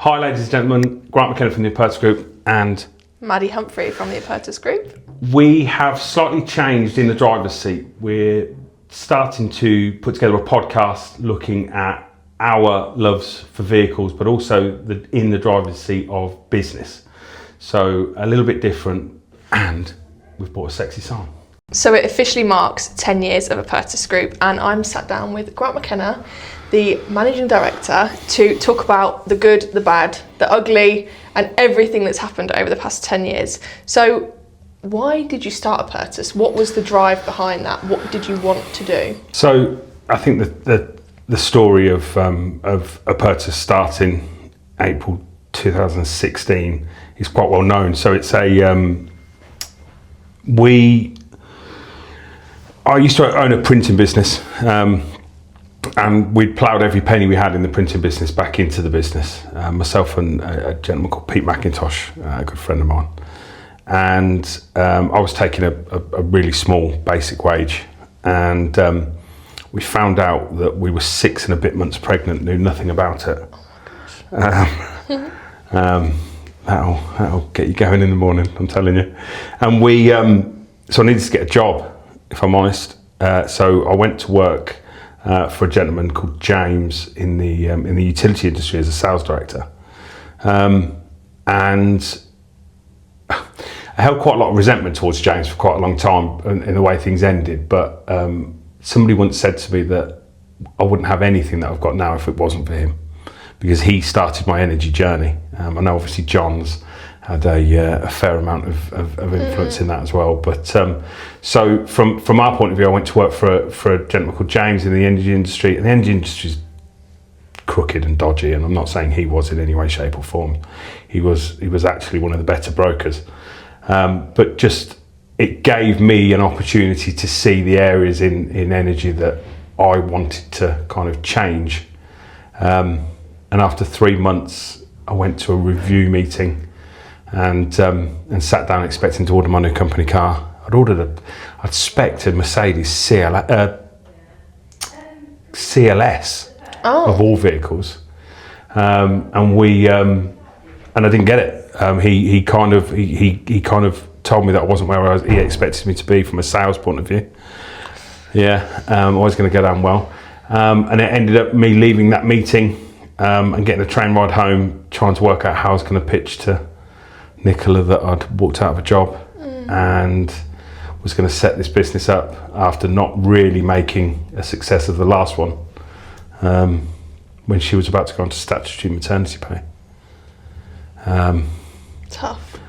Hi ladies and gentlemen, Grant and McKenna from the Apertus Group and Maddie Humphrey from the Apertus Group. We have slightly changed in the driver's seat. We're starting to put together a podcast looking at our loves for vehicles, but also in the driver's seat of business. So a little bit different, and we've bought a sexy song. So it officially marks 10 years of Apertus Group, and I'm sat down with Grant McKenna, the Managing Director, to talk about the good, the bad, the ugly, and everything that's happened over the past 10 years. So why did you start Apertus? What was the drive behind that? What did you want to do? So I think that the story of Apertus starting April 2016 is quite well known. So it's I used to own a printing business, and we'd ploughed every penny we had in the printing business back into the business. Myself and a gentleman called Pete McIntosh, a good friend of mine. And I was taking a really small basic wage, and we found out that we were 6 and a bit months pregnant, knew nothing about it. That'll get you going in the morning, I'm telling you. And so I needed to get a job, if I'm honest. So I went to work for a gentleman called James in the utility industry as a sales director. And I held quite a lot of resentment towards James for quite a long time in the way things ended. But somebody once said to me that I wouldn't have anything that I've got now if it wasn't for him, because he started my energy journey. I know obviously John's had a fair amount of influence in that as well. But so from our point of view, I went to work for a gentleman called James in the energy industry, and the energy industry is crooked and dodgy. And I'm not saying he was in any way, shape, or form. He was actually one of the better brokers. But just it gave me an opportunity to see the areas in energy that I wanted to kind of change. And after 3 months, I went to a review meeting and sat down expecting to order my new company car. I'd spec'd a Mercedes CLS of all vehicles, and I didn't get it. He kind of told me that I wasn't where he expected me to be from a sales point of view. Yeah, I was going to get on well, and it ended up me leaving that meeting and getting a train ride home, trying to work out how I was going to pitch to Nicola that I'd walked out of a job and was going to set this business up after not really making a success of the last one, when she was about to go on to statutory maternity pay. Tough.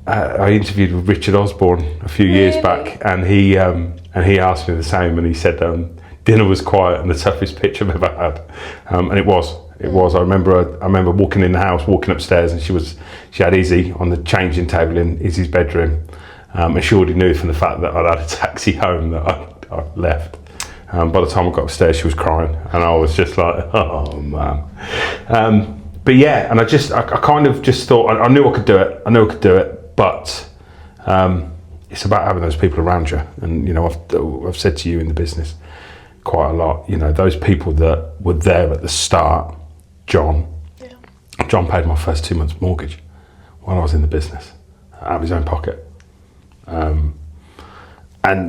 I interviewed with Richard Osborne a few years back, and he asked me the same, and he said dinner was quiet and the toughest pitch I've ever had, and it was. I remember walking in the house, walking upstairs, and she had Izzy on the changing table in Izzy's bedroom, and she already knew from the fact that I'd had a taxi home that I left. By the time I got upstairs, she was crying, and I was just like, oh man. But yeah, and I kind of just thought I knew I could do it. But it's about having those people around you, and you know I've said to you in the business quite a lot. You know, those people that were there at the start. John paid my first 2 months' mortgage while I was in the business out of his own pocket, and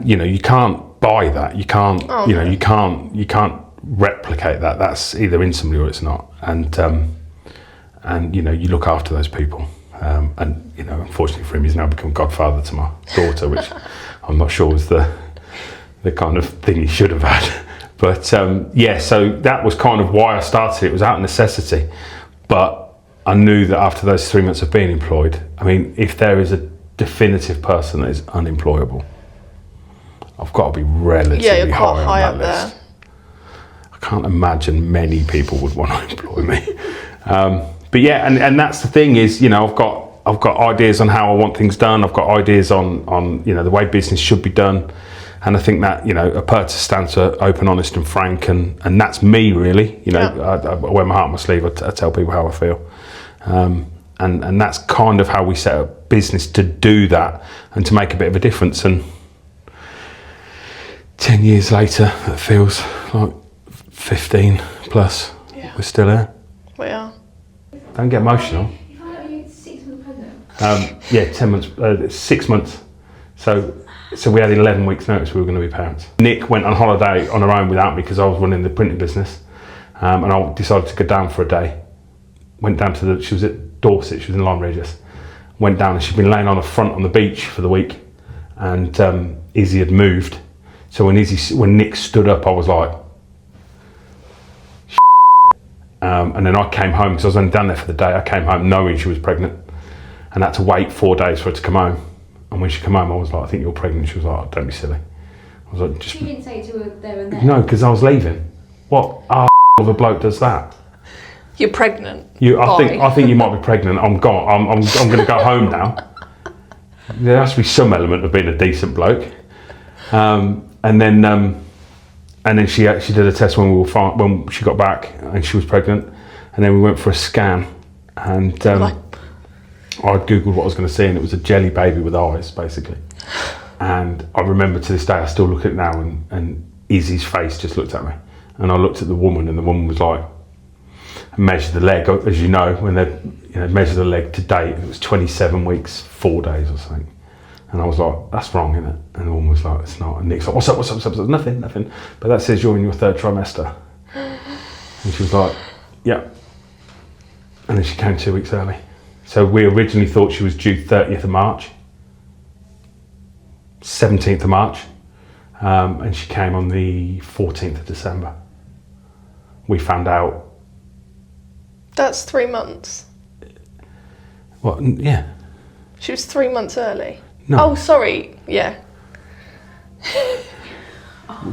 you know you can't buy that. You can't. You can't replicate that. That's either in somebody or it's not. And you know you look after those people. And you know, unfortunately for him, he's now become godfather to my daughter, which I'm not sure was the kind of thing he should have had. But yeah, so that was kind of why I started. It was out of necessity, but I knew that after those 3 months of being employed, I mean, if there is a definitive person that is unemployable, I've got to be relatively high on that list. I can't imagine many people would want to employ me. But yeah, and that's the thing is, you know, I've got ideas on how I want things done. I've got ideas on you know the way business should be done, and I think that you know Apertus stands for open, honest, and frank, and that's me really. You know, I wear my heart on my sleeve. I tell people how I feel, and that's kind of how we set up business to do that and to make a bit of a difference. And 10 years later, it feels like 15 plus. Yeah. We're still here. We are. Don't get emotional. You found out you were 6 months pregnant? Yeah, 10 months, 6 months. So we had 11 weeks notice we were going to be parents. Nick went on holiday on her own without me because I was running the printing business. And I decided to go down for a day. Went down to she was at Dorset, she was in Lyme Regis. Went down and she'd been laying on the front on the beach for the week. And Izzy had moved. So when Nick stood up, I was like, and then I came home, because I was only down there for the day. I came home knowing she was pregnant and had to wait 4 days for her to come home. And when she came home, I was like, I think you're pregnant. She was like, oh, don't be silly. I was like, just... You didn't say it to her there and then? No, because I was leaving. What of a bloke does that? You're pregnant. I think you might be pregnant. I'm gone. I'm going to go home now. There has to be some element of being a decent bloke. And then she did a test when she got back and she was pregnant, and then we went for a scan, and I googled what I was going to see, and it was a jelly baby with eyes, basically. And I remember to this day, I still look at it now, and Izzy's face just looked at me, and I looked at the woman, and the woman was like, measured the leg, as you know, when they measure the leg to date, it was 27 weeks, 4 days or something. And I was like, that's wrong, isn't it? And the woman was like, it's not. And Nick's like, what's up? Nothing. But that says you're in your 3rd trimester. And she was like, yeah. And then she came 2 weeks early. So we originally thought she was due 30th of March, 17th of March. And she came on the 14th of December. We found out. That's 3 months. What? Yeah. She was 3 months early. No. Oh, sorry. Yeah.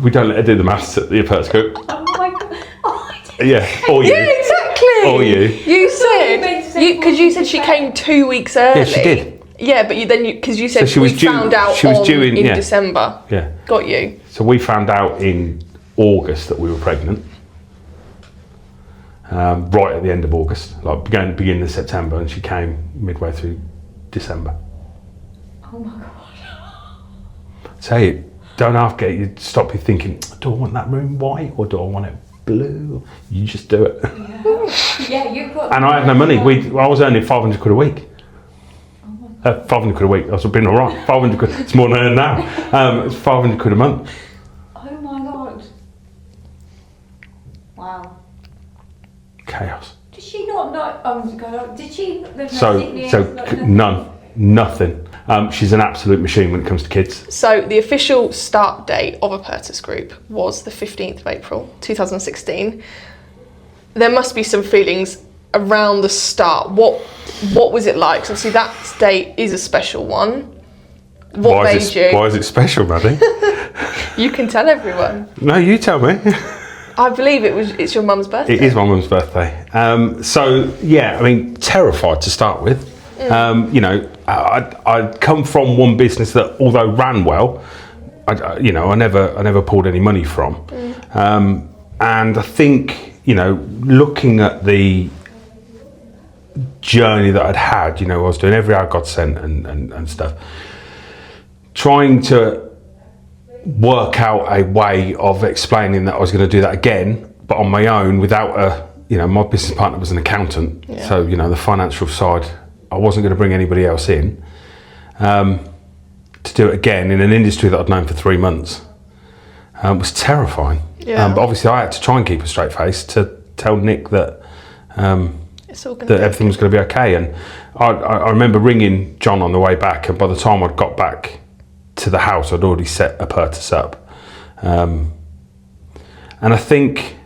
We don't let her do the maths at the Apertus Group. Oh my god. Oh, I didn't. Yeah, or you. Yeah, exactly. Or you. You said, because you said she came 2 weeks early. Yeah, she did. Yeah, but because you said So she was we due- found out she was due in- yeah. December. Yeah. Got you. So we found out in August that we were pregnant. Right at the end of August, like beginning of September, and she came midway through December. Oh my god. Say, don't half get you stop you thinking, do I want that room white or do I want it blue? You just do it. Yeah, you put. And I had no money. I was earning 500 quid a week. 500 quid a week. I was been all right. 500 quid. It's more than I earn now. It's 500 quid a month. Oh my god. Wow. Chaos. Did she not know? Oh god. Did she? Nothing. She's an absolute machine when it comes to kids. So the official start date of Apertus Group was the 15th of April 2016. There must be some feelings around the start. What was it like? So obviously that date is a special one. What made you? Why is it special, Maddie? You can tell everyone. No, you tell me. I believe it's your mum's birthday. It is my mum's birthday. So yeah, I mean, terrified to start with. I'd come from one business that, although ran well, I never pulled any money from. And I think, looking at the journey that I'd had, I was doing every hour God sent and stuff, trying to work out a way of explaining that I was going to do that again, but on my own without my business partner was an accountant. Yeah. So, the financial side, I wasn't going to bring anybody else in to do it again in an industry that I'd known for 3 months. Was terrifying. Yeah. But obviously I had to try and keep a straight face to tell Nick that that everything was going to be okay. And I remember ringing John on the way back, and by the time I'd got back to the house, I'd already set Apertus up. And I think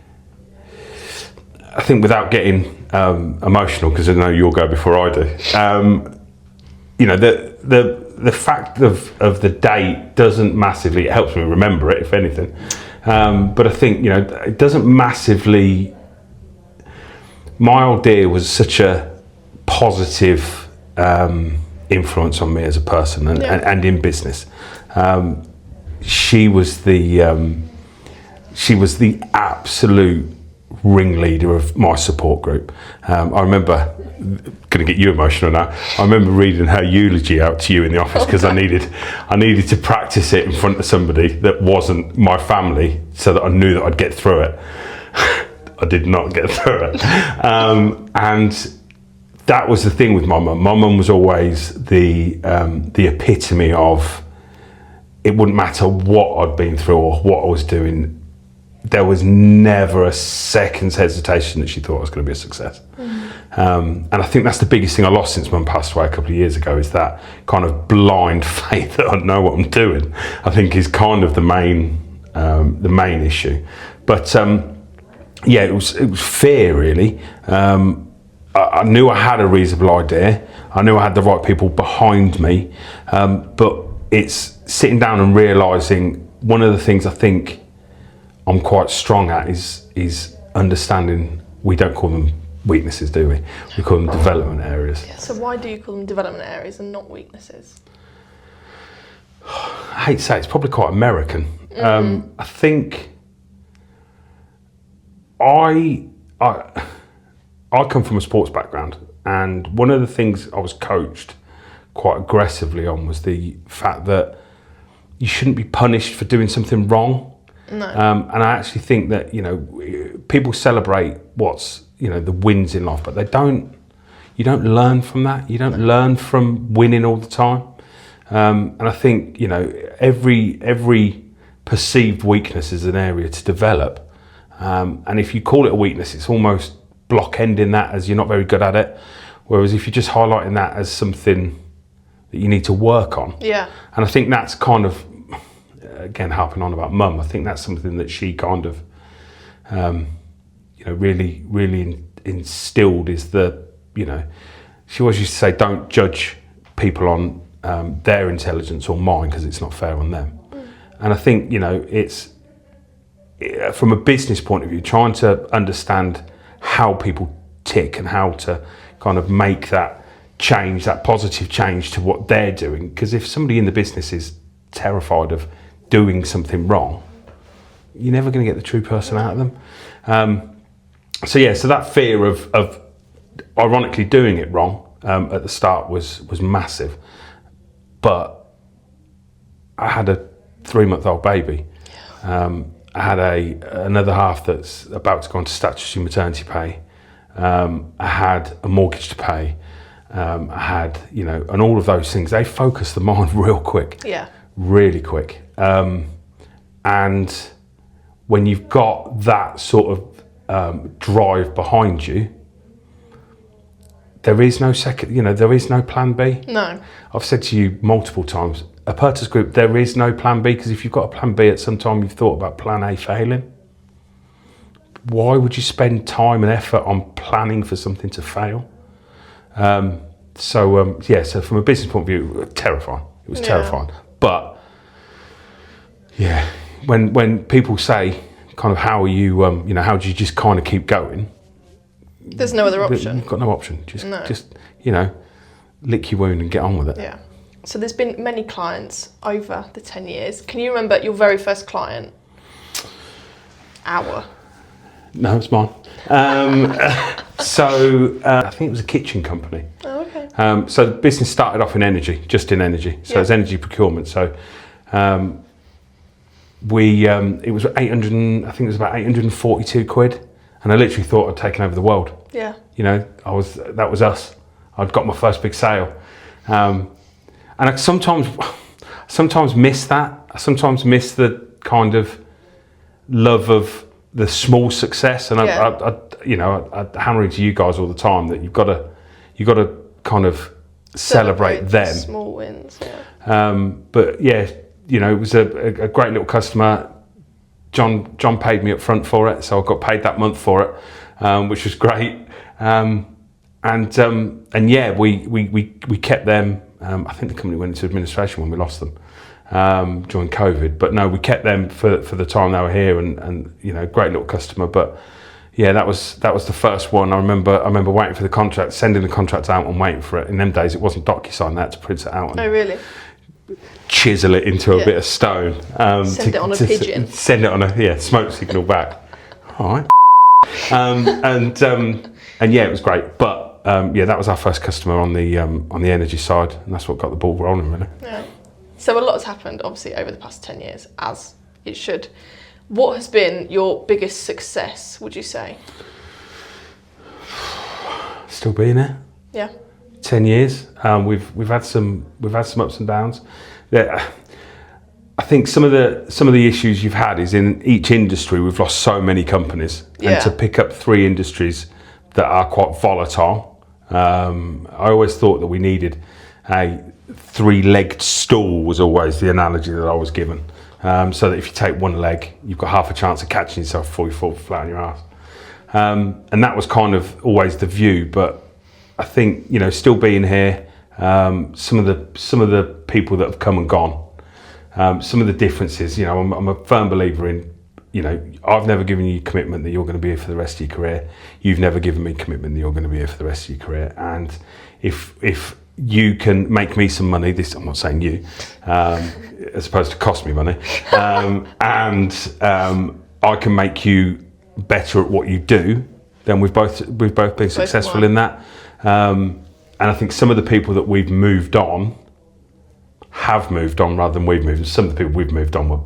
without getting emotional, because I know you'll go before I do, the fact of the date doesn't massively, it helps me remember it, if anything. But I think, it doesn't massively, my old dear was such a positive influence on me as a person and in business. She was the absolute ringleader of my support group. I remember, going to get you emotional now, I remember reading her eulogy out to you in the office because I needed to practice it in front of somebody that wasn't my family so that I knew that I'd get through it. I did not get through it. And that was the thing with my mum. My mum was always the epitome of, it wouldn't matter what I'd been through or what I was doing, there was never a second's hesitation that she thought I was going to be a success. And I think that's the biggest thing I lost since Mum passed away a couple of years ago, is that kind of blind faith that I know what I'm doing, I think is kind of the main issue. But yeah, it was fear, really. I knew I had a reasonable idea. I knew I had the right people behind me. But it's sitting down and realising, one of the things I think I'm quite strong at is understanding we don't call them weaknesses, do we? We call them development areas. Yeah, so why do you call them development areas and not weaknesses? I hate to say it, it's probably quite American. I think I come from a sports background, and one of the things I was coached quite aggressively on was the fact that you shouldn't be punished for doing something wrong. No. And I actually think that, people celebrate the wins in life, but you don't learn from that. You don't learn from winning all the time. And I think, every perceived weakness is an area to develop. And if you call it a weakness, it's almost block-ending that as you're not very good at it. Whereas if you're just highlighting that as something that you need to work on. Yeah. And I think that's kind of, again, harping on about Mum, I think that's something that she kind of, really instilled, is she always used to say, don't judge people on their intelligence or mine, because it's not fair on them. And I think, it's, from a business point of view, trying to understand how people tick and how to kind of make that change, that positive change to what they're doing. Because if somebody in the business is terrified of doing something wrong, you're never going to get the true person out of them. So that fear of ironically doing it wrong at the start was massive. But I had a 3-month-old baby. I had another half that's about to go into statutory maternity pay. I had a mortgage to pay. I had, and all of those things, they focus the mind real quick. Yeah. Really quick. And when you've got that sort of drive behind you, there is no there is no plan B. No. I've said to you multiple times, Apertus Group, there is no plan B, because if you've got a plan B at some time, you've thought about plan A failing. Why would you spend time and effort on planning for something to fail? So from a business point of view, terrifying. It was terrifying. But yeah, when people say kind of how are you, how do you just kind of keep going? There's no other option. You've got no option. Just lick your wound and get on with it. Yeah. So there's been many clients over the 10 years. Can you remember your very first client? No, it's mine. I think it was a kitchen company. Oh, okay. So the business started off in energy, just in energy. So it's energy procurement. So it was 800. I think it was about 842 quid, and I literally thought I'd taken over the world. Yeah. That was us. I'd got my first big sale, and I sometimes miss that. I sometimes miss the kind of love of the small success, and I hammer into you guys all the time that you've got to kind of celebrate them. Small wins. Yeah. But yeah, it was a great little customer. John paid me up front for it, so I got paid that month for it, which was great. We kept them. I think the company went into administration when we lost them during COVID. But no, we kept them for the time they were here, and great little customer. But yeah, that was the first one. I remember waiting for the contract, sending the contract out and waiting for it. In them days, it wasn't DocuSign; they had to print it out. Oh, really? Chisel it into a bit of stone. Send it on a pigeon. Send it on a smoke signal back. All right. And yeah, it was great. But that was our first customer on the energy side, and that's what got the ball rolling, really. Yeah. So a lot has happened, obviously, over the past 10 years, as it should. What has been your biggest success, would you say? Still being here. Yeah. 10 years. We've had some ups and downs. I think some of the issues you've had is in each industry we've lost so many companies, and to pick up 3 industries that are quite volatile. I always thought that we needed a 3-legged stool, was always the analogy that I was given. So that if you take one leg, you've got half a chance of catching yourself before you fall flat on your ass. And that was kind of always the view. But I think, you know, still being here, some of the people that have come and gone, some of the differences, you know, I'm a firm believer in, you know, I've never given you commitment that you're going to be here for the rest of your career. You've never given me commitment that you're going to be here for the rest of your career. And if you can make me some money, this, I'm not saying you, as opposed to cost me money, and I can make you better at what you do, then we've both been successful in that. And I think some of the people that we've moved on have moved on rather than we've moved. Some of the people we've moved on were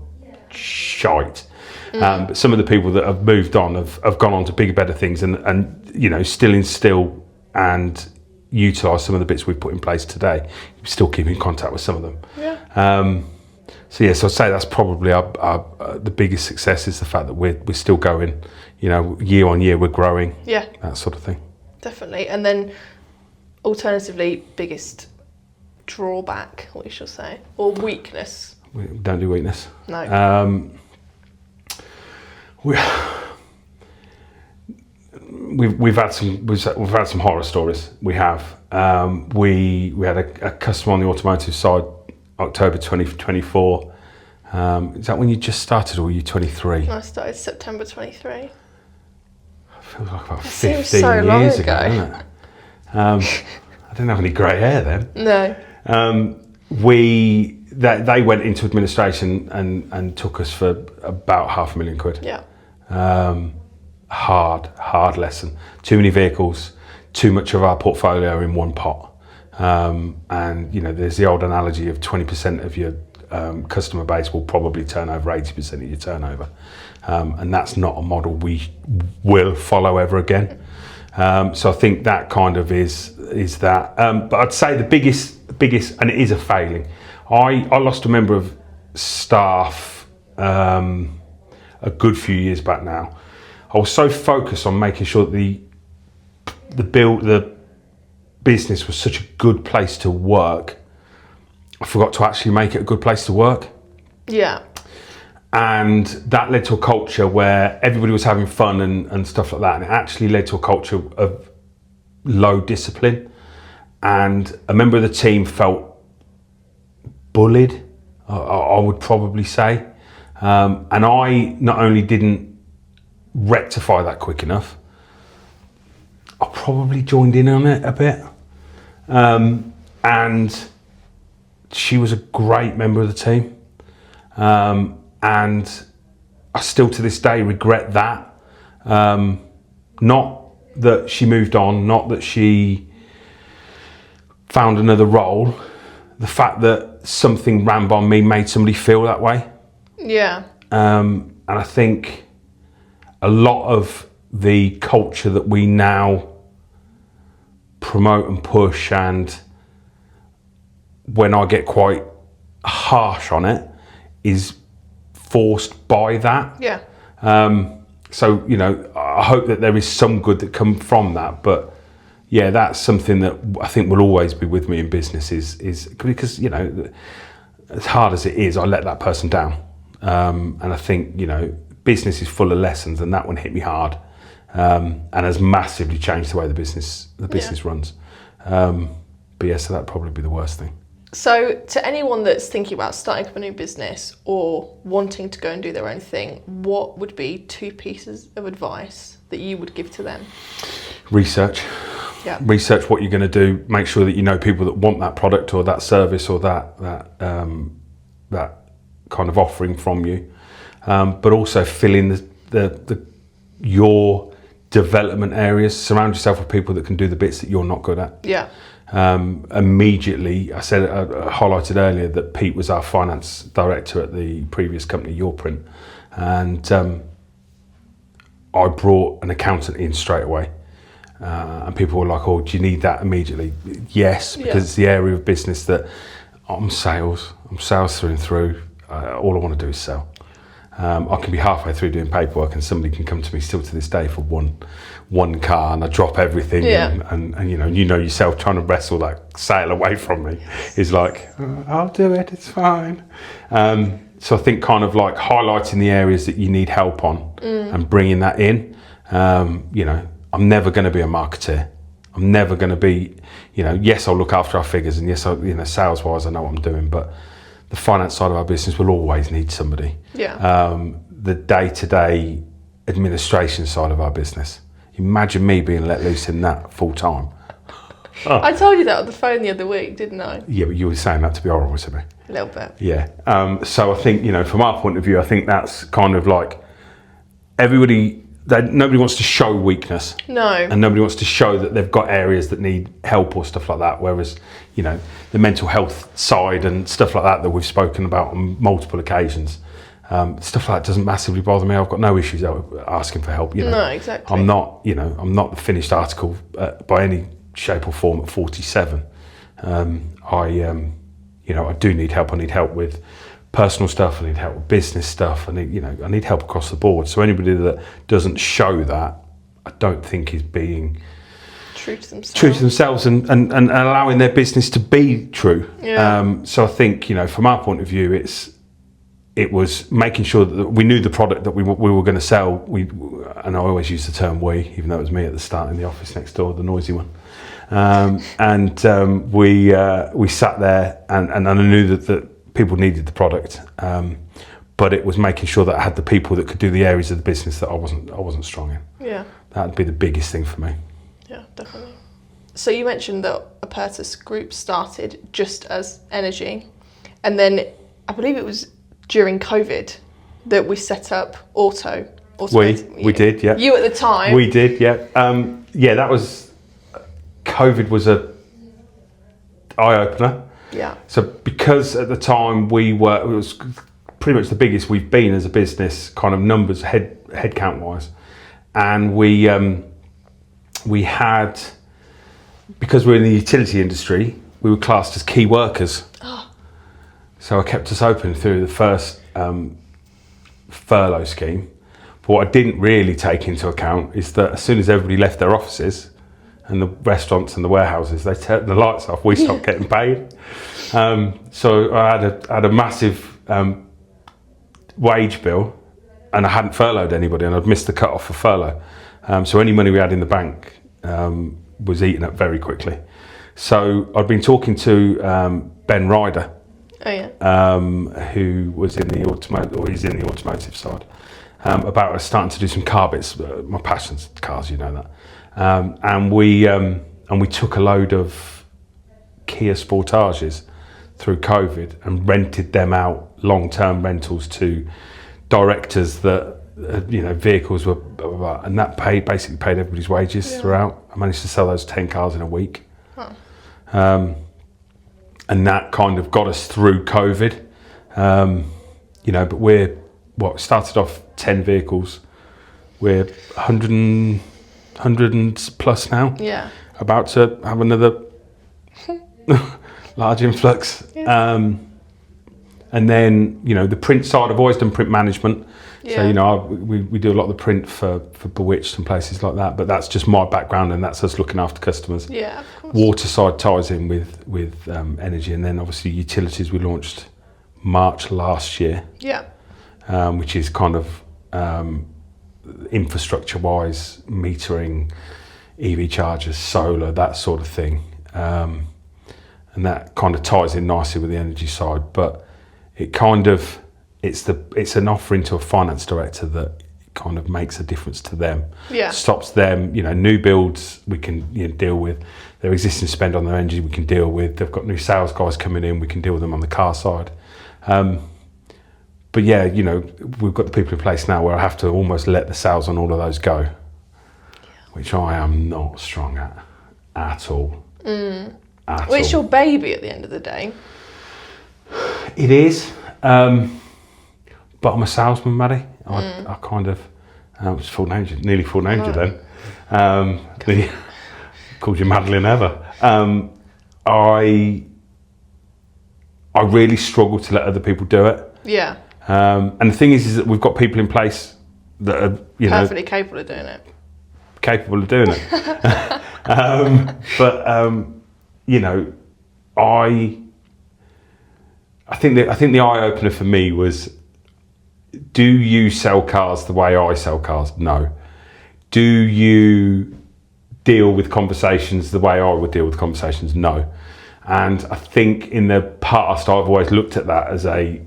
shite. But some of the people that have moved on have gone on to bigger, better things, and you know, still instill and utilise some of the bits we've put in place today. We still keep in contact with some of them. Yeah. So I'd say that's probably our the biggest success is the fact that we're still going. You know, year on year we're growing. Yeah. That sort of thing. Definitely. And then, alternatively, biggest drawback, we shall say, or weakness. We don't do weakness. No. We've had some horror stories. We have. We had a customer on the automotive side, October 2024. Is that when you just started, or were you 23? I started September 23. I feel like about That 15 seems so long years ago. doesn't it? I didn't have any grey hair then. No. They went into administration and took us for about £500,000. Yeah. Hard lesson. Too many vehicles, too much of our portfolio in one pot. And you know, there's the old analogy of 20% of your customer base will probably turn over 80% of your turnover. And that's not a model we will follow ever again. So I think that kind of is that. But I'd say the biggest, and it is a failing. I lost a member of staff a good few years back now. I was so focused on making sure that the business was such a good place to work, I forgot to actually make it a good place to work. Yeah. And that led to a culture where everybody was having fun and stuff like that. And it actually led to a culture of low discipline. And a member of the team felt bullied, I would probably say. And I not only didn't rectify that quick enough, I probably joined in on it a bit. And she was a great member of the team. And I still to this day regret that. Not that she moved on, not that she found another role. The fact that something ran by me made somebody feel that way. Yeah. And I think a lot of the culture that we now promote and push, and when I get quite harsh on it, is forced by that. Yeah. So, you know, I hope that there is some good that come from that, but yeah, that's something that I think will always be with me in business is because, you know, as hard as it is, I let that person down. And I think, you know, business is full of lessons, and that one hit me hard, and has massively changed the way the business runs. But yeah, so that'd probably be the worst thing. So to anyone that's thinking about starting up a new business or wanting to go and do their own thing, what would be 2 pieces of advice that you would give to them? Research. Yeah. Research what you're going to do. Make sure that you know people that want that product or that service or that kind of offering from you. But also fill in your development areas. Surround yourself with people that can do the bits that you're not good at. Yeah. Immediately, I highlighted earlier that Pete was our finance director at the previous company, Yourprint, and I brought an accountant in straight away. And people were like, "Oh, do you need that immediately?" Yes, because it's the area of business that I'm sales through and through. All I want to do is sell. I can be halfway through doing paperwork and somebody can come to me still to this day for one car, and I drop everything and you know yourself, trying to wrestle that sale away from me is like, I'll do it, it's fine. So I think kind of like highlighting the areas that you need help on and bringing that in. You know, I'm never going to be a marketeer. I'm never going to be, you know, yes, I'll look after our figures, and yes, sales wise, I know what I'm doing, but the finance side of our business will always need somebody. The day-to-day administration side of our business. Imagine me being let loose in that full time. I told you that on the phone the other week, didn't I? Yeah, but you were saying that to be horrible to me. A little bit. Yeah. So I think, you know, from our point of view, I think that's kind of like nobody wants to show weakness. No. And nobody wants to show that they've got areas that need help or stuff like that. Whereas, you know, the mental health side and stuff like that we've spoken about on multiple occasions, stuff like that doesn't massively bother me. I've got no issues asking for help. You know? No, exactly. I'm not the finished article by any shape or form at 47. I do need help. I need help with personal stuff. I need help with business stuff. I need help across the board. So anybody that doesn't show that, I don't think is being true to themselves and allowing their business to be true. Yeah. So I think, you know, from our point of view, it was making sure that we knew the product that we were going to sell. And I always use the term we, even though it was me at the start in the office next door, the noisy one. We sat there and I knew that people needed the product, but it was making sure that I had the people that could do the areas of the business that I wasn't strong in. Yeah. That'd be the biggest thing for me. Yeah, definitely. So you mentioned that Apertus Group started just as energy, and then I believe it was during COVID that we set up Auto. We did, yeah. You at the time. We did, yeah. That was, COVID was a eye-opener. Yeah. So because at the time it was pretty much the biggest we've been as a business, kind of numbers, head count wise. And we had, because we're in the utility industry, we were classed as key workers. Oh. So I kept us open through the first furlough scheme. But what I didn't really take into account is that as soon as everybody left their offices and the restaurants and the warehouses, they turned the lights off, we stopped getting paid. So I had a massive wage bill, and I hadn't furloughed anybody, and I'd missed the cut-off for furlough. So any money we had in the bank was eaten up very quickly. So I'd been talking to Ben Ryder, who was in the automotive side, about us starting to do some car bits. My passion's cars, you know that. And we took a load of Kia Sportages through COVID and rented them out, long-term rentals to directors that vehicles were, and that basically paid everybody's wages throughout. I managed to sell those 10 cars in a week. Huh. And that kind of got us through COVID. But started off 10 vehicles. We're 100 plus now. Yeah. About to have another large influx. Yeah. And then, the print side, I've always done print management. Yeah. So, we do a lot of the print for Bewitched and places like that, but that's just my background, and that's us looking after customers. Yeah, of course. Water side ties in with energy, and then obviously utilities we launched March last year. Yeah. Which is kind of infrastructure-wise, metering, EV chargers, solar, that sort of thing. And that kind of ties in nicely with the energy side, but it's an offering to a finance director that kind of makes a difference to them. Yeah. Stops them, new builds we can deal with, their existing spend on their energy we can deal with, they've got new sales guys coming in, we can deal with them on the car side. But yeah, we've got the people in place now where I have to almost let the sales on all of those go, which I am not strong at all. Well, it's your baby at the end of the day. It is, but I'm a salesman, Maddie. I kind of, it's nearly full named you then. called you Madeline ever. I really struggle to let other people do it. Yeah. And the thing is that we've got people in place that are, Perfectly capable of doing it. capable of doing it. I think the eye opener for me was, do you sell cars the way I sell cars? No. Do you deal with conversations the way I would deal with conversations? No. And I think in the past I've always looked at that as a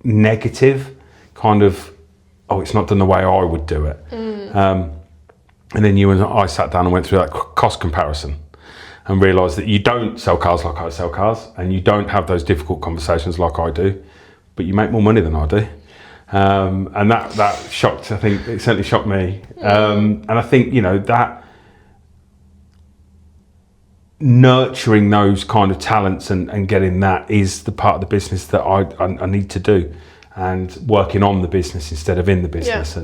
negative kind of, oh, it's not done the way I would do it. And then you and I sat down and went through that cost comparison and realised that you don't sell cars like I sell cars, and you don't have those difficult conversations like I do, but you make more money than I do. And that shocked, I think, it certainly shocked me. And I think, that nurturing those kind of talents and getting that is the part of the business that I need to do, and working on the business instead of in the business.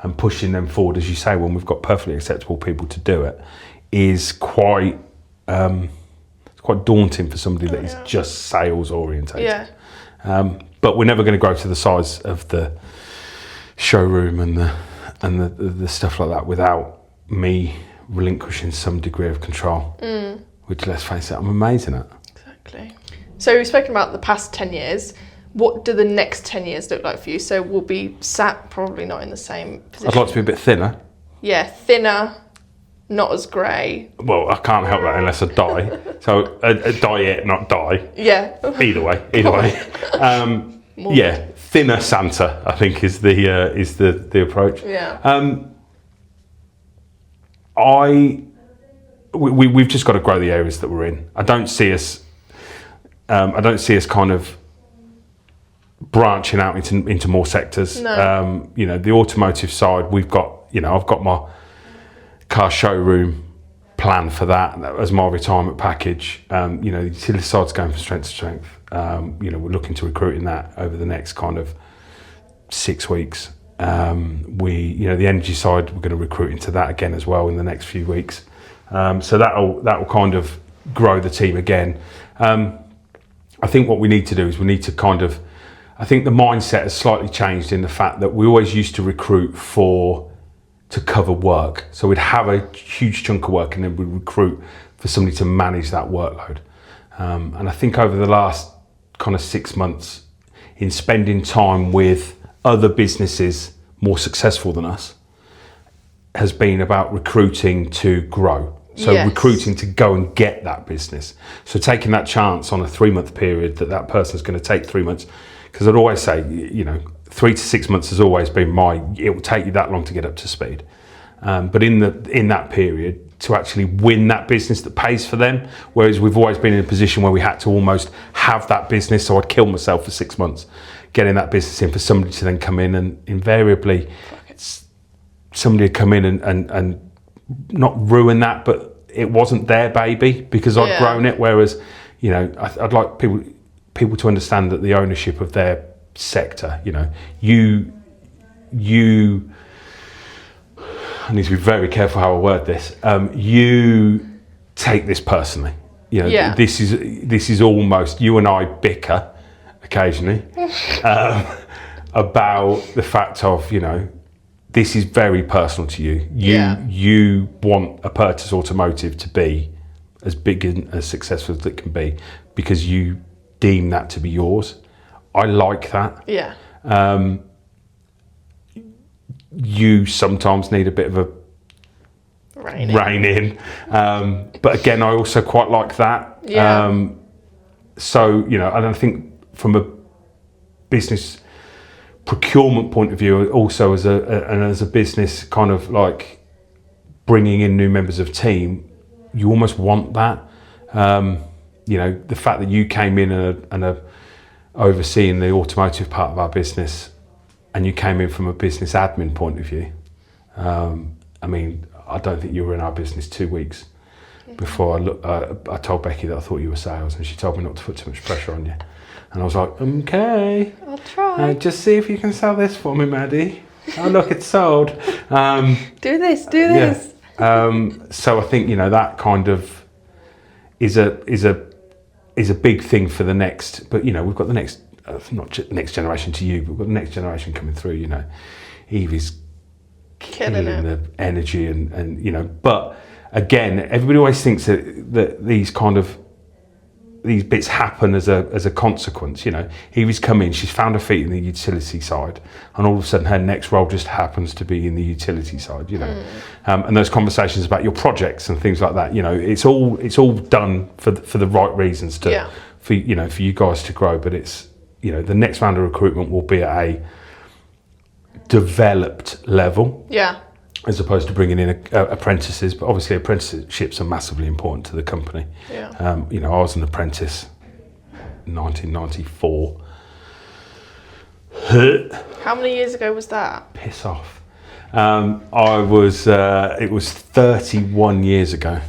And pushing them forward, as you say, when we've got perfectly acceptable people to do it, is quite it's quite daunting for somebody that is just sales orientated. But we're never going to grow to the size of the showroom and the stuff like that without me relinquishing some degree of control, which, let's face it, I'm amazing at. Exactly. So we've spoken about the past 10 years. What do the next 10 years look like for you? So we'll be sat probably not in the same position. I'd like to be a bit thinner. Yeah, thinner, not as grey. Well, I can't help that unless I die. So a diet, not die. Yeah. Either way. Thinner Santa, I think, is the approach. Yeah. We've just got to grow the areas that we're in. I don't see us kind of branching out into more sectors. No. The automotive side, we've got, I've got my car showroom plan for that as my retirement package. The utility side's going from strength to strength. We're looking to recruit in that over the next kind of 6 weeks. The energy side, we're going to recruit into that again as well in the next few weeks. So that'll kind of grow the team again. I think what we need to do is I think the mindset has slightly changed in the fact that we always used to recruit to cover work. So we'd have a huge chunk of work and then we'd recruit for somebody to manage that workload. And I think over the last kind of 6 months, in spending time with other businesses more successful than us, has been about recruiting to grow. So recruiting to go and get that business. So taking that chance on a 3-month period that person's going to take 3 months. Because I'd always say, 3 to 6 months has always been it will take you that long to get up to speed. But in that period, to actually win that business that pays for them, whereas we've always been in a position where we had to almost have that business, so I'd kill myself for 6 months, getting that business in for somebody to then come in, and invariably somebody would come in and not ruin that, but it wasn't their baby because I'd grown it, whereas, I'd like people to understand that the ownership of their sector, you I need to be very careful how I word this. You take this personally. This is almost, you and I bicker occasionally about the fact of, this is very personal to you. You want Apertus Automotive to be as big and as successful as it can be because you deem that to be yours. I like that. Yeah. You sometimes need a bit of a rein in. But again, I also quite like that. Yeah. And I think from a business procurement point of view, also as a business kind of like bringing in new members of team, you almost want that. The fact that you came in and are overseeing the automotive part of our business, and you came in from a business admin point of view. I don't think you were in our business 2 weeks before I told Becky that I thought you were sales, and she told me not to put too much pressure on you. And I was like, okay. I'll try. Just see if you can sell this for me, Maddie. Oh, look, it's sold. Do this. So I think, you know, that kind of is a big thing for the next. But you know, we've got the next, not next generation to you, but we've got the next generation coming through. You know, Evie's killing the energy and you know. But again, everybody always thinks that these bits happen as a consequence. You know, Evie's come in, she's found her feet in the utility side, and all of a sudden her next role just happens to be in the utility side. You know, and those conversations about your projects and things like that. You know, it's all done for the right reasons for you guys to grow. But it's, you know, the next round of recruitment will be at a developed level. Yeah. As opposed to bringing in apprentices, but obviously apprenticeships are massively important to the company. Yeah. You know, I was an apprentice in 1994. How many years ago was that? Piss off. It was 31 years ago.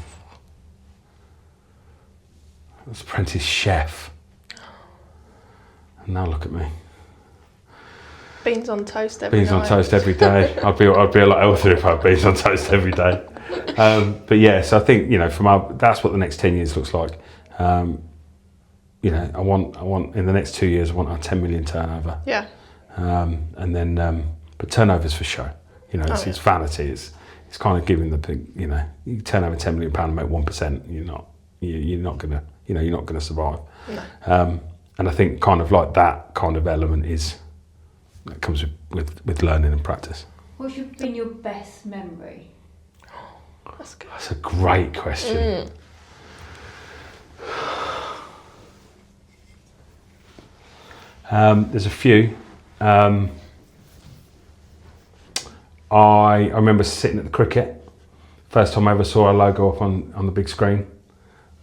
I was apprentice chef. And now look at me. Beans on toast every Beans night. on toast every day. I'd be a lot healthier if I had beans on toast every day. But yeah, so I think, you know, that's what the next 10 years looks like. You know, I want in the next 2 years, I want our 10 million turnover. Yeah. And then, but turnover's for show. You know, it's vanity. It's kind of giving the big, you know, you turn over £10 million and make 1%. You're not gonna survive. No. And I think kind of like that kind of element that comes with learning and practice. What's been your best memory? That's good. That's a great question. There's a few. I remember sitting at the cricket. First time I ever saw our logo up on the big screen,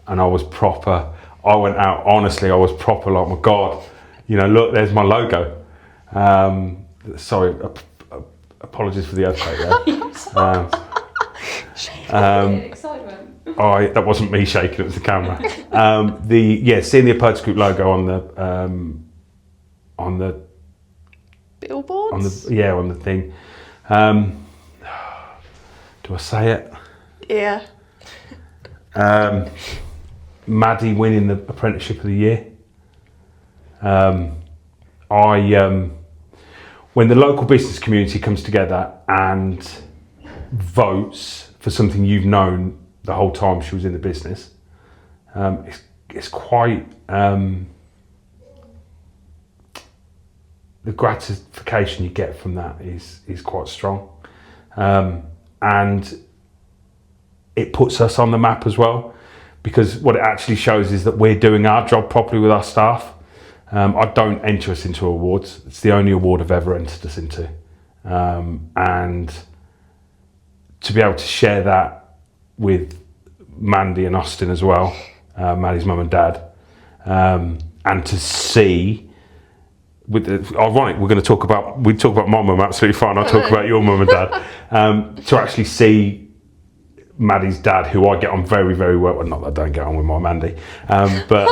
and I was proper. I went out, honestly, I was proper like, my God, you know, look, there's my logo. Sorry, apologies for the earthquake there. Excitement. That wasn't me shaking, it was the camera. Seeing the Apertus Group logo on the Billboards? on the thing. Do I say it? Yeah. Maddie winning the Apprenticeship of the Year. When the local business community comes together and votes for something you've known the whole time she was in the business, it's quite the gratification you get from that is quite strong, and it puts us on the map as well, because what it actually shows is that we're doing our job properly with our staff. I don't enter us into awards. It's the only award I've ever entered us into. And to be able to share that with Mandy and Austin as well, Maddie's mum and dad, and to see, ironic, we talk about my mum, absolutely fine, I'll talk about your mum and dad. To actually see Maddie's dad, who I get on very, very well, not that I don't get on with my Mandy, but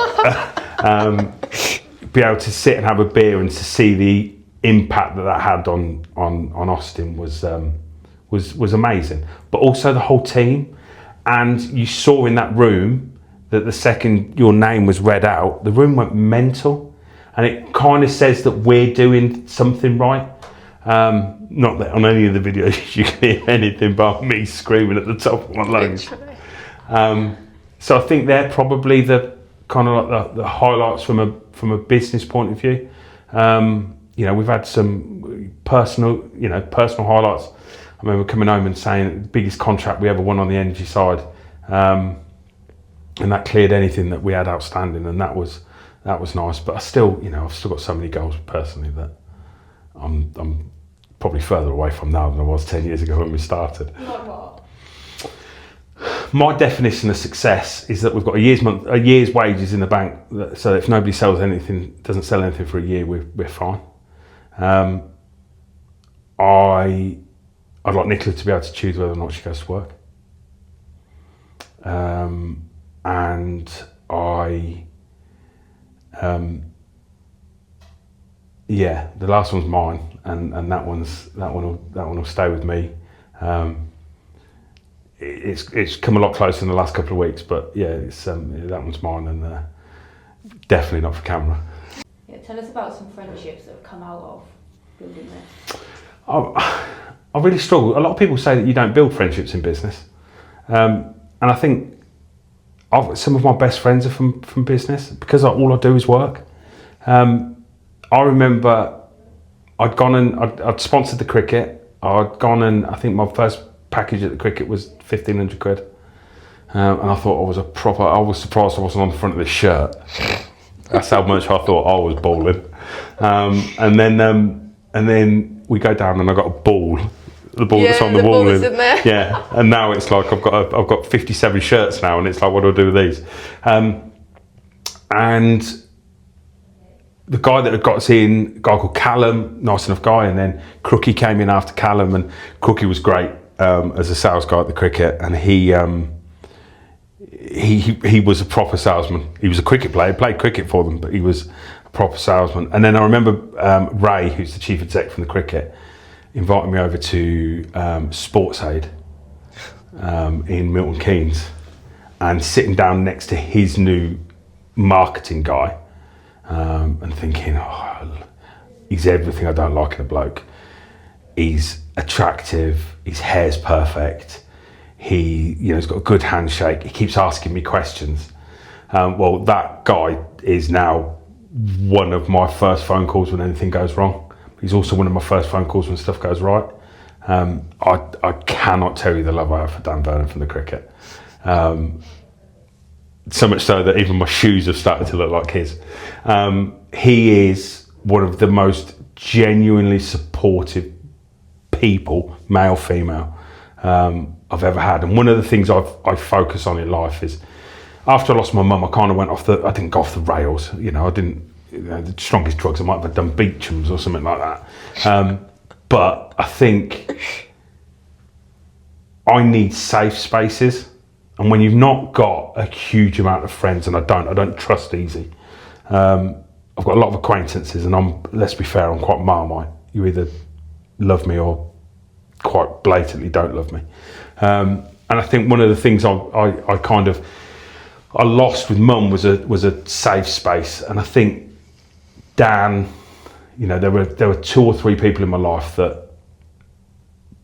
be able to sit and have a beer and to see the impact that had on Austin was amazing. But also the whole team, and you saw in that room that the second your name was read out, the room went mental, and it kind of says that we're doing something right. Not that on any of the videos you can hear anything but me screaming at the top of my lungs. So I think they're probably the kind of like the highlights from a business point of view. You know, we've had some personal highlights. I remember coming home and saying the biggest contract we ever won on the energy side, and that cleared anything that we had outstanding, and that was nice. But I've still got so many goals personally that I'm probably further away from now than I was 10 years ago when we started. Like what? My definition of success is that we've got a year's wages in the bank, so if nobody doesn't sell anything for a year, we're fine. I'd like Nicola to be able to choose whether or not she goes to work. The last one's mine, and that one will stay with me. it's come a lot closer in the last couple of weeks. But yeah, it's that one's mine, and definitely not for camera. Yeah, tell us about some friendships that have come out of building this. I really struggle. A lot of people say that you don't build friendships in business, and I think some of my best friends are from business because all I do is work. I remember I'd gone and I'd sponsored the cricket. I'd gone and I think my first package at the cricket was 1,500 quid, and I thought I was surprised I wasn't on the front of this shirt. That's how much I thought I was balling. And then we go down and I got a ball. The ball that's on the wall. Ball that's in there. Yeah, and now it's like I've got 57 shirts now, and it's like, what do I do with these? And the guy that had got us in, a guy called Callum, nice enough guy, and then Crookie came in after Callum, and Crookie was great as a sales guy at the cricket, and he was a proper salesman. He was a cricket player, played cricket for them, but he was a proper salesman. And then I remember Ray, who's the chief exec from the cricket, invited me over to Sports Aid in Milton Keynes, and sitting down next to his new marketing guy, and thinking, he's everything I don't like in a bloke. He's attractive, his hair's perfect, he's got a good handshake, he keeps asking me questions. Well, that guy is now one of my first phone calls when anything goes wrong. He's also one of my first phone calls when stuff goes right. I cannot tell you the love I have for Dan Vernon from the cricket. So much so that even my shoes have started to look like his. He is one of the most genuinely supportive people, male, female, I've ever had. And one of the things I focus on in life is, after I lost my mum, I kind of I didn't go off the rails. I didn't, the strongest drugs, I might have done Beecham's or something like that. But I think I need safe spaces. And when you've not got a huge amount of friends, and I don't trust easy. I've got a lot of acquaintances, and let's be fair, I'm quite Marmite. You either love me or quite blatantly don't love me. And I think one of the things I lost with Mum was a safe space. And I think Dan, there were 2 or 3 people in my life that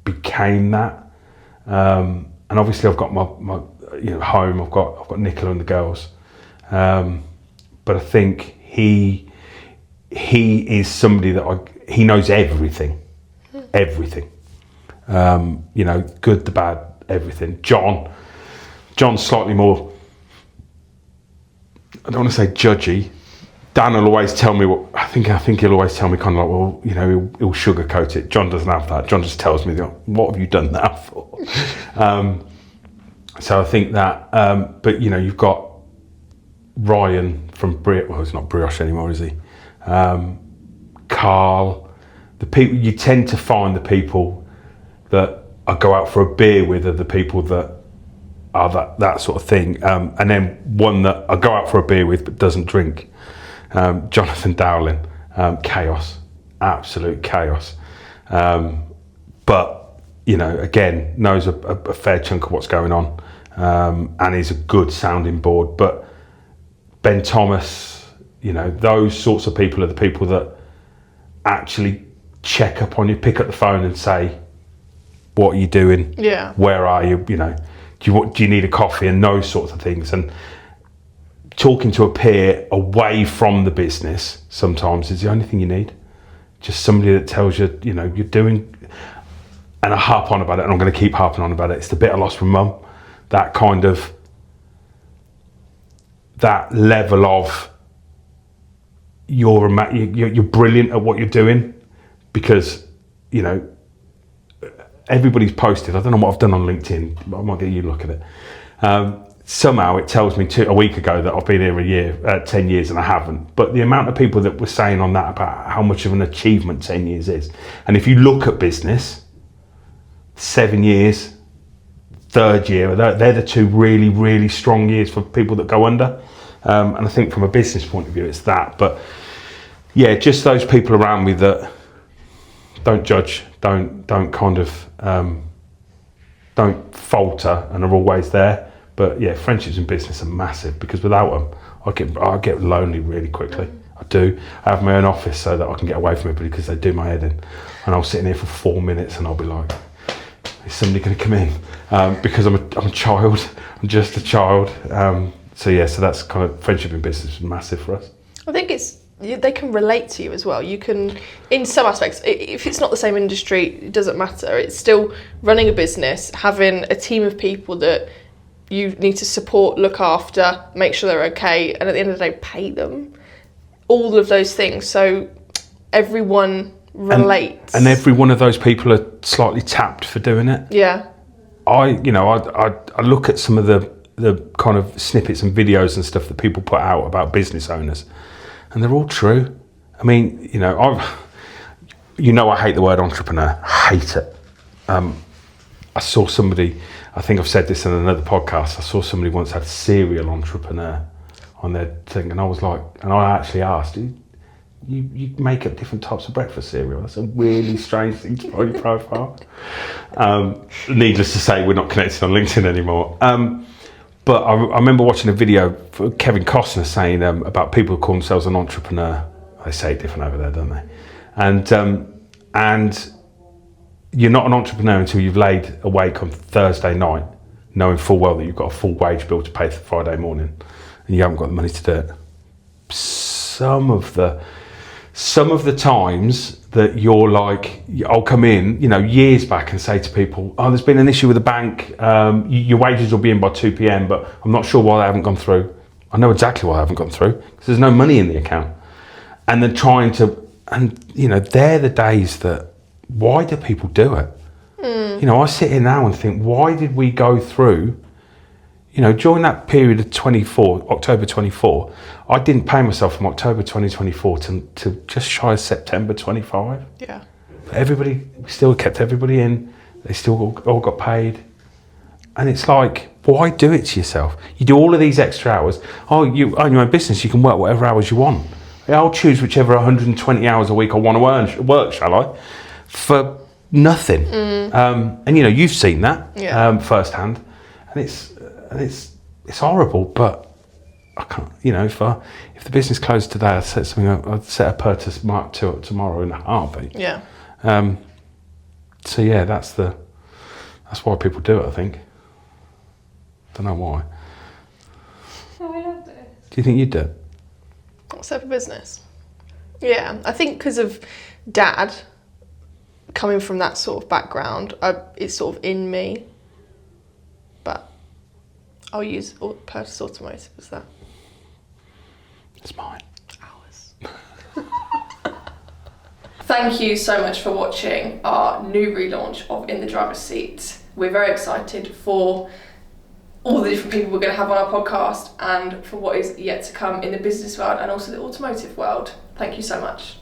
became that. And obviously I've got my home, I've got Nicola and the girls. But I think he is somebody that he knows everything. Good, the bad, everything. John's slightly more, I don't want to say judgy. Dan will always tell me I think he'll always tell me kind of like, he'll sugarcoat it. John doesn't have that. John just tells me, what have you done that for? So I think that, but you've got Ryan from he's not Brioche anymore, is he? Carl, the people, you tend to find the people that I go out for a beer with are the people that are that sort of thing. And then one that I go out for a beer with but doesn't drink. Jonathan Dowling, chaos, absolute chaos. But, again, knows a fair chunk of what's going on, and is a good sounding board. But Ben Thomas, those sorts of people are the people that actually check up on you, pick up the phone and say, what are you doing? Yeah. Where are you? Do you need a coffee? And those sorts of things. And talking to a peer away from the business sometimes is the only thing you need. Just somebody that tells you, you're doing, and I harp on about it, and I'm going to keep harping on about it. It's the bit I lost from Mum. That kind of, that level of, you're brilliant at what you're doing, because, everybody's posted. I don't know what I've done on LinkedIn. I might get you to look at it. Somehow it tells me a week ago that I've been here 10 years, and I haven't. But the amount of people that were saying on that about how much of an achievement 10 years is. And if you look at business, 7 years, third year, they're the 2 really, really strong years for people that go under. And I think from a business point of view, it's that. But yeah, just those people around me that don't judge, don't kind of don't falter and are always there. But yeah, friendships in business are massive, because without them, I get lonely really quickly. I do. I have my own office so that I can get away from everybody, because they do my head in. And I'll sit in here for 4 minutes and I'll be like, is somebody going to come in? Because I'm a child. I'm just a child. So that's kind of, friendship in business is massive for us. I think they can relate to you as well. You can, in some aspects, if it's not the same industry, it doesn't matter. It's still running a business, having a team of people that you need to support, look after, make sure they're okay, and at the end of the day, pay them. All of those things. So everyone relates. And every one of those people are slightly tapped for doing it. Yeah. I look at some of the kind of snippets and videos and stuff that people put out about business owners, and they're all true. I mean, I hate the word entrepreneur. I hate it. I saw somebody, I think I've said this in another podcast, I saw somebody once had serial entrepreneur on their thing, and I was like, and I actually asked, you make up different types of breakfast cereal? That's a really strange thing to put on your profile. Needless to say, we're not connected on LinkedIn anymore. But I remember watching a video for Kevin Costner saying about people who call themselves an entrepreneur. They say it different over there, don't they? And you're not an entrepreneur until you've laid awake on Thursday night, knowing full well that you've got a full wage bill to pay for Friday morning, and you haven't got the money to do it. Some of the times that you're like, I'll come in, years back and say to people, oh, there's been an issue with the bank, your wages will be in by 2 p.m, but I'm not sure why they haven't gone through. I know exactly why they haven't gone through, because there's no money in the account. And they're trying to, and they're the days that, why do people do it? I sit here now and think, why did we go through, during that period of October 24, I didn't pay myself from October 2024 to just shy of September 25. Yeah. But we still kept everybody in. They still all got paid. And it's like, why do it to yourself? You do all of these extra hours. Oh, you own your own business. You can work whatever hours you want. I'll choose whichever 120 hours a week I want to work, shall I? For nothing. And you've seen that firsthand. And it's horrible, but I can't, if the business closed today, I'd set something up, I'd set Apertus Mark 2 up tomorrow in a heartbeat. Yeah. That's why people do it, I think. Don't know why. Oh, I loved it. Do you think you'd do it? Set up a business. Yeah, I think because of Dad coming from that sort of background, it's sort of in me. But I'll use Apertus Automotive as that. It's mine. Ours. Thank you so much for watching our new relaunch of In the Driver's Seat. We're very excited for all the different people we're going to have on our podcast and for what is yet to come in the business world and also the automotive world. Thank you so much.